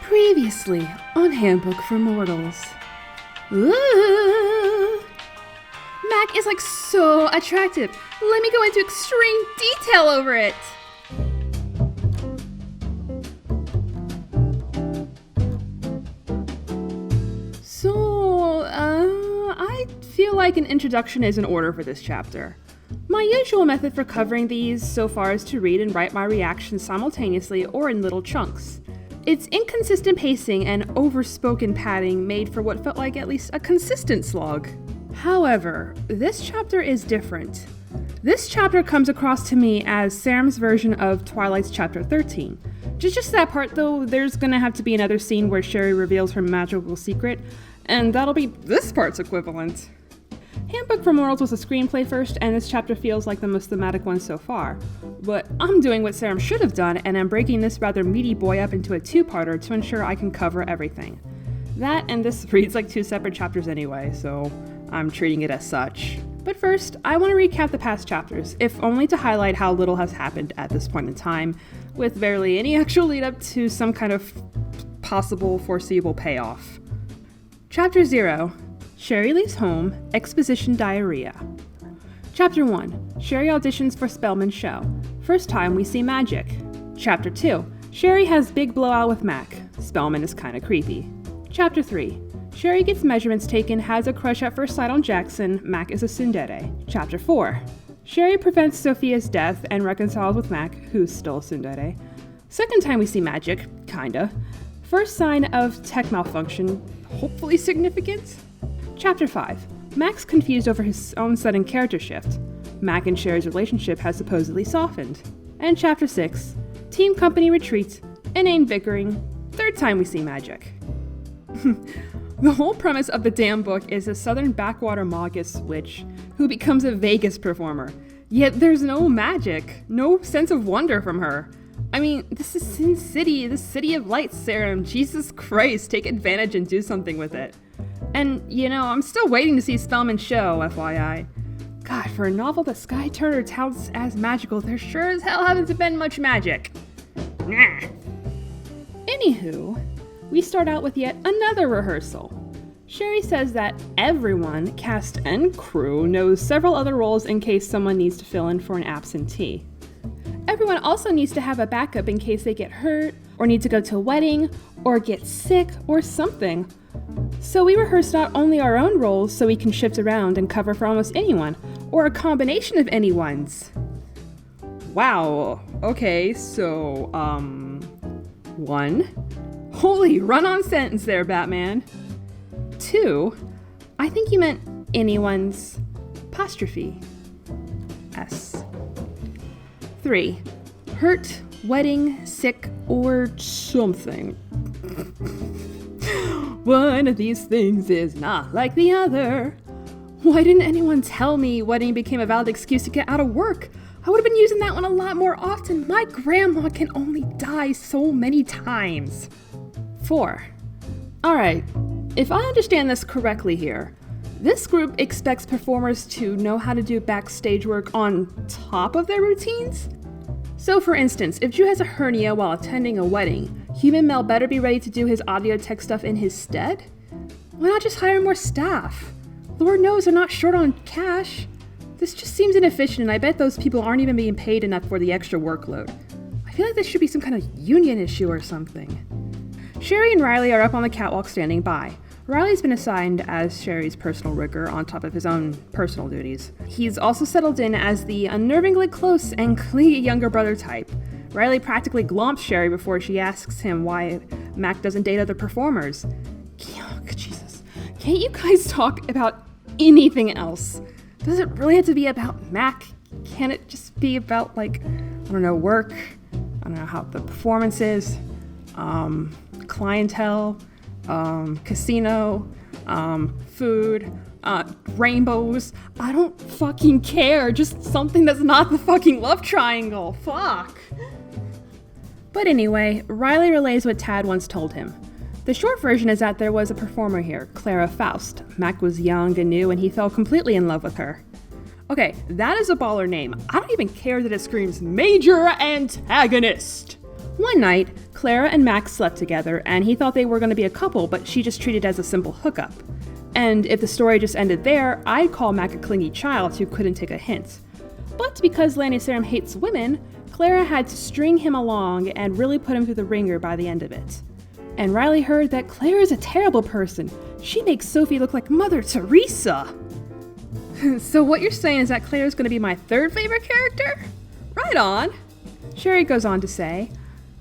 Previously on Handbook for Mortals. Ooh, Mac is like so attractive. Let me go into extreme detail over it. So, I feel like an introduction is in order for this chapter. My usual method for covering these so far is to read and write my reactions simultaneously or in little chunks. It's inconsistent pacing and overspoken padding made for what felt like at least a consistent slog. However, this chapter is different. This chapter comes across to me as Saram's version of Twilight's chapter 13. Just that part though, there's gonna have to be another scene where Sherry reveals her magical secret, and that'll be this part's equivalent. Handbook for Mortals was a screenplay first, and this chapter feels like the most thematic one so far. But I'm doing what Saram should have done, and I'm breaking this rather meaty boy up into a two-parter to ensure I can cover everything. That and this reads like two separate chapters anyway, so I'm treating it as such. But first, I want to recap the past chapters, if only to highlight how little has happened at this point in time, with barely any actual lead up to some kind of possible foreseeable payoff. Chapter 0. Sherry leaves home, exposition diarrhea. Chapter 1. Sherry auditions for Spellman's show. First time we see magic. Chapter 2. Sherry has big blowout with Mac. Spellman is kinda creepy. Chapter 3. Sherry gets measurements taken, has a crush at first sight on Jackson. Mac is a tsundere. Chapter 4. Sherry prevents Sophia's death and reconciles with Mac, who's still a tsundere. Second time we see magic, kinda. First sign of tech malfunction, hopefully significant. Chapter 5. Mac's confused over his own sudden character shift. Mac and Sherry's relationship has supposedly softened. And Chapter 6. Team company retreats, inane bickering, third time we see magic. The whole premise of the damn book is a southern backwater Magus witch who becomes a Vegas performer. Yet there's no magic, no sense of wonder from her. I mean, this is Sin City, the city of lights, Saram. Jesus Christ, take advantage and do something with it. And, I'm still waiting to see Spellman's show, FYI. God, for a novel that Skye Turner touts as magical, there sure as hell hasn't been much magic. Nah. Anywho, we start out with yet another rehearsal. Sherry says that everyone, cast and crew, knows several other roles in case someone needs to fill in for an absentee. Everyone also needs to have a backup in case they get hurt, or need to go to a wedding, or get sick, or something. So we rehearse not only our own roles so we can shift around and cover for almost anyone, or a combination of anyone's. Wow, okay, so, 1. Holy run-on sentence there, Batman. 2. I think you meant anyone's apostrophe. S. 3. Hurt, wedding, sick, or something. One of these things is not like the other. Why didn't anyone tell me wedding became a valid excuse to get out of work? I would have been using that one a lot more often. My grandma can only die so many times. 4. Alright, if I understand this correctly here, this group expects performers to know how to do backstage work on top of their routines? So for instance, if Drew has a hernia while attending a wedding, Human Mel better be ready to do his audio tech stuff in his stead? Why not just hire more staff? Lord knows they're not short on cash. This just seems inefficient, and I bet those people aren't even being paid enough for the extra workload. I feel like this should be some kind of union issue or something. Sherry and Riley are up on the catwalk standing by. Riley's been assigned as Sherry's personal rigger on top of his own personal duties. He's also settled in as the unnervingly close and clingy younger brother type. Riley practically glomps Sherry before she asks him why Mac doesn't date other performers. Jesus. Can't you guys talk about anything else? Does it really have to be about Mac? Can it just be about, work? I don't know how the performance is, clientele, casino, food, rainbows. I don't fucking care. Just something that's not the fucking love triangle. Fuck. But anyway, Riley relays what Tad once told him. The short version is that there was a performer here, Clara Faust. Mac was young and new, and he fell completely in love with her. Okay, that is a baller name. I don't even care that it screams major antagonist. One night, Clara and Max slept together, and he thought they were going to be a couple, but she just treated it as a simple hookup. And if the story just ended there, I'd call Mac a clingy child who couldn't take a hint. But because Lannister hates women, Clara had to string him along and really put him through the ringer by the end of it. And Riley heard that Clara is a terrible person. She makes Sophie look like Mother Teresa. So what you're saying is that Claire's going to be my third favorite character? Right on. Sherry goes on to say,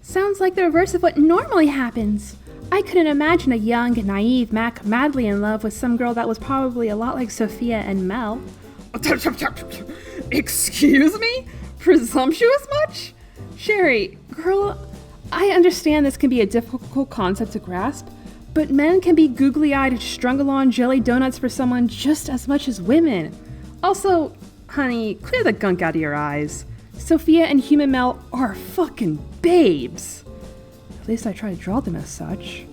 sounds like the reverse of what normally happens. I couldn't imagine a young, naive Mac madly in love with some girl that was probably a lot like Sophia and Mel. Excuse me? Presumptuous much? Sherry, girl, I understand this can be a difficult concept to grasp, but men can be googly-eyed and strung along jelly donuts for someone just as much as women. Also, honey, clear the gunk out of your eyes. Sophia and Human Mel are fucking babes. At least I try to draw them as such.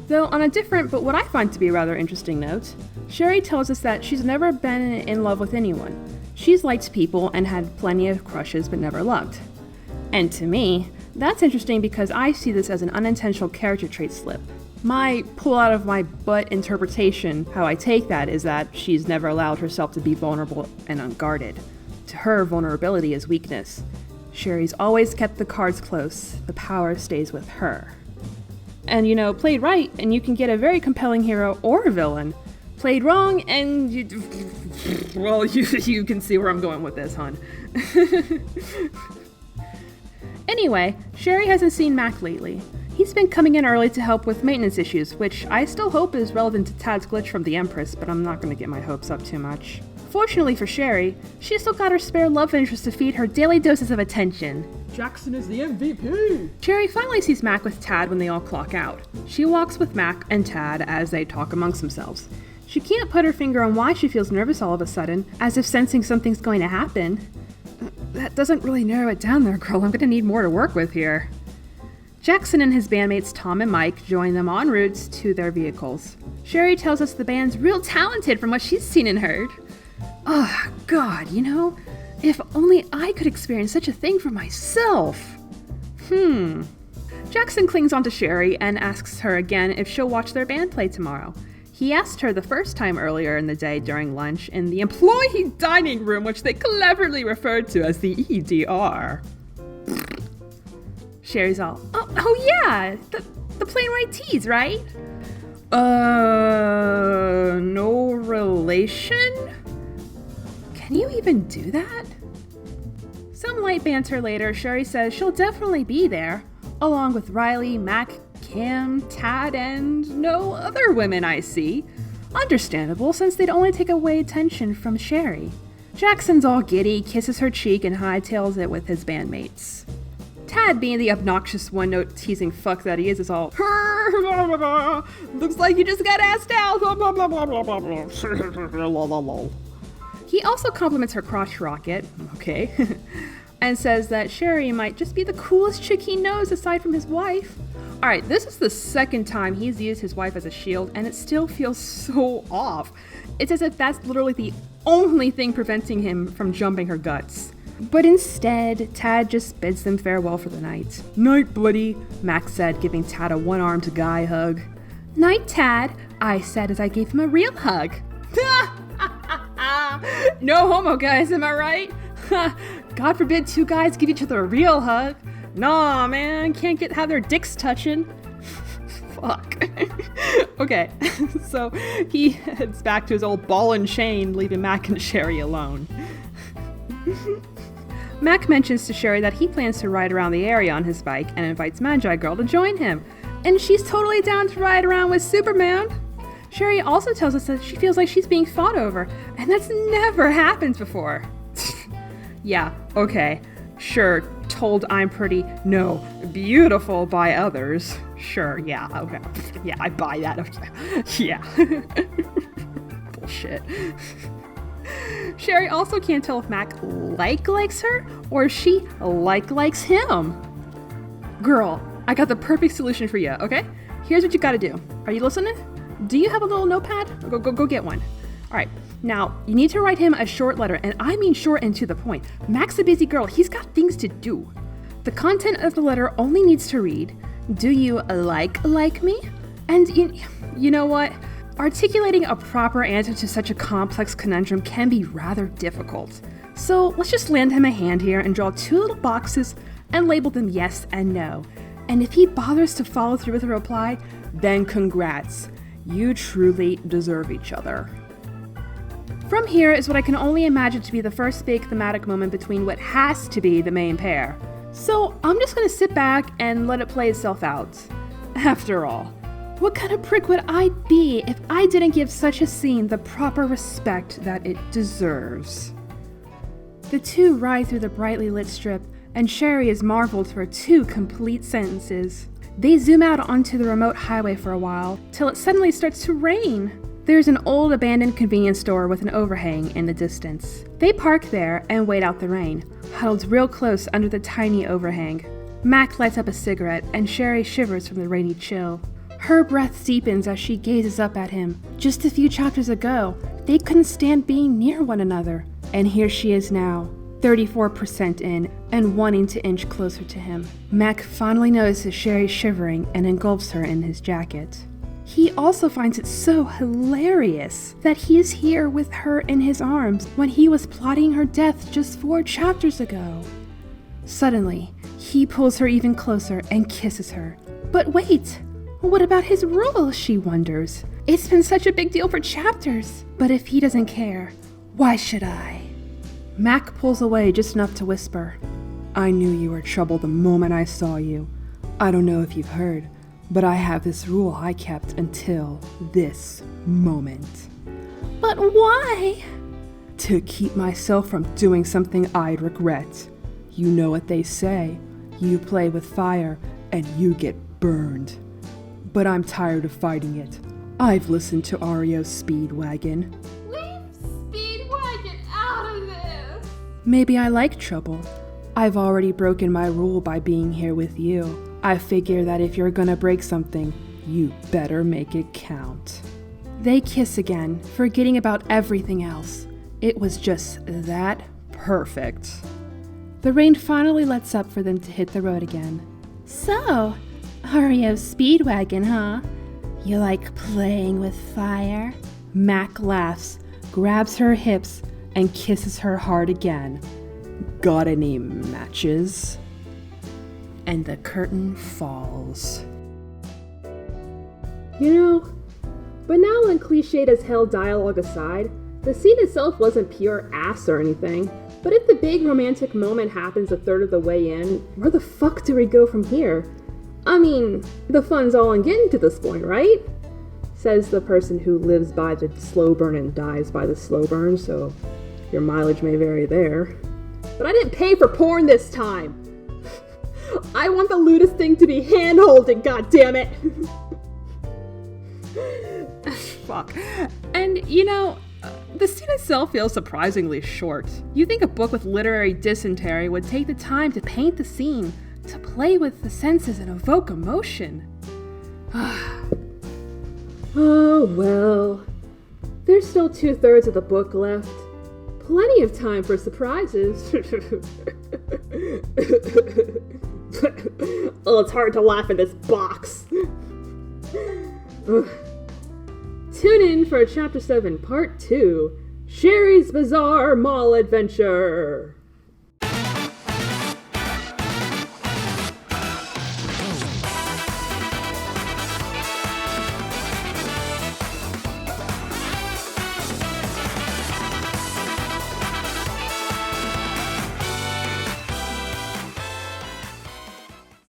Though on a different, but what I find to be a rather interesting note, Sherry tells us that she's never been in love with anyone. She's liked people and had plenty of crushes but never loved. And to me, that's interesting because I see this as an unintentional character trait slip. My pull out of my butt interpretation, how I take that, is that she's never allowed herself to be vulnerable and unguarded. To her, vulnerability is weakness. Sherry's always kept the cards close. The power stays with her. And played right, and you can get a very compelling hero or villain. Played wrong, and you can see where I'm going with this, hon. Anyway, Sherry hasn't seen Mac lately. He's been coming in early to help with maintenance issues, which I still hope is relevant to Tad's glitch from the Empress, but I'm not going to get my hopes up too much. Fortunately for Sherry, she's still got her spare love interest to feed her daily doses of attention. Jackson is the MVP! Sherry finally sees Mac with Tad when they all clock out. She walks with Mac and Tad as they talk amongst themselves. She can't put her finger on why she feels nervous all of a sudden, as if sensing something's going to happen. That doesn't really narrow it down there, girl. I'm gonna need more to work with here. Jackson and his bandmates Tom and Mike join them en route to their vehicles. Sherry tells us the band's real talented from what she's seen and heard. Oh, God, if only I could experience such a thing for myself. Jackson clings onto Sherry and asks her again if she'll watch their band play tomorrow. He asked her the first time earlier in the day during lunch in the employee dining room, which they cleverly referred to as the EDR. Sherry's all, oh yeah, the plain white tees, right? No relation? Can you even do that? Some light banter later, Sherry says she'll definitely be there, along with Riley, Mac, Cam, Tad, and no other women I see. Understandable, since they'd only take away attention from Sherry. Jackson's all giddy, kisses her cheek, and hightails it with his bandmates. Tad, being the obnoxious one-note teasing fuck that he is all, looks like you just got asked out. He also compliments her crotch rocket, okay, and says that Sherry might just be the coolest chick he knows aside from his wife. Alright, this is the second time he's used his wife as a shield, and it still feels so off. It's as if that's literally the only thing preventing him from jumping her guts. But instead, Tad just bids them farewell for the night. Night, buddy, Max said, giving Tad a one-armed guy hug. Night, Tad, I said as I gave him a real hug. No homo, guys, am I right? God forbid two guys give each other a real hug. Nah, man, can't have their dicks touching. Fuck. Okay, so he heads back to his old ball and chain, leaving Mac and Sherry alone. Mac mentions to Sherry that he plans to ride around the area on his bike and invites Magi Girl to join him. And she's totally down to ride around with Superman. Sherry also tells us that she feels like she's being fought over, and that's never happened before. Yeah, okay, sure, told I'm pretty, no, beautiful by others. Sure, yeah, okay, yeah, I buy that, okay. Yeah. Bullshit. Sherry also can't tell if Mac likes her, or if she likes him. Girl, I got the perfect solution for you, okay? Here's what you gotta do. Are you listening? Do you have a little notepad? Go get one. All right, now you need to write him a short letter, and I mean short and to the point. Mac's a busy girl. He's got things to do. The content of the letter only needs to read, "Do you like me?" And you know what? Articulating a proper answer to such a complex conundrum can be rather difficult. So let's just lend him a hand here and draw 2 little boxes and label them yes and no. And if he bothers to follow through with a reply, then congrats. You truly deserve each other. From here is what I can only imagine to be the first big thematic moment between what has to be the main pair. So I'm just gonna sit back and let it play itself out. After all, what kind of prick would I be if I didn't give such a scene the proper respect that it deserves? The two ride through the brightly lit strip, and Sherry is marveled for 2 complete sentences. They zoom out onto the remote highway for a while, till it suddenly starts to rain. There's an old abandoned convenience store with an overhang in the distance. They park there and wait out the rain, huddled real close under the tiny overhang. Mac lights up a cigarette, and Sherry shivers from the rainy chill. Her breath deepens as she gazes up at him. Just a few chapters ago, they couldn't stand being near one another. And here she is now, 34% in, and wanting to inch closer to him. Mac finally notices Sherry shivering and engulfs her in his jacket. He also finds it so hilarious that he is here with her in his arms when he was plotting her death just 4 chapters ago. Suddenly, he pulls her even closer and kisses her. But wait! What about his rule, she wonders. It's been such a big deal for chapters. But if he doesn't care, why should I? Mac pulls away just enough to whisper, "I knew you were trouble the moment I saw you. I don't know if you've heard, but I have this rule I kept until this moment." "But why?" "To keep myself from doing something I'd regret. You know what they say, you play with fire and you get burned. But I'm tired of fighting it. I've listened to REO Speedwagon." Leave Speedwagon out of this! "Maybe I like trouble. I've already broken my rule by being here with you. I figure that if you're gonna break something, you better make it count." They kiss again, forgetting about everything else. It was just that perfect. The rain finally lets up for them to hit the road again. "So, REO Speedwagon, huh? You like playing with fire?" Mac laughs, grabs her hips, and kisses her hard again. "Got any matches?" And the curtain falls. Banal and cliched as hell dialogue aside, the scene itself wasn't pure ass or anything. But if the big romantic moment happens a third of the way in, where the fuck do we go from here? I mean, the fun's all in getting to this point, right? Says the person who lives by the slow burn and dies by the slow burn, so your mileage may vary there. But I didn't pay for porn this time! I want the lewdest thing to be hand-holding, goddammit! Fuck. And, the scene itself feels surprisingly short. You think a book with literary dysentery would take the time to paint the scene, to play with the senses and evoke emotion. Oh, well. There's still 2/3 of the book left. Plenty of time for surprises. Oh, it's hard to laugh in this box. Tune in for Chapter 7, Part 2, Sherry's Bizarre Mall Adventure.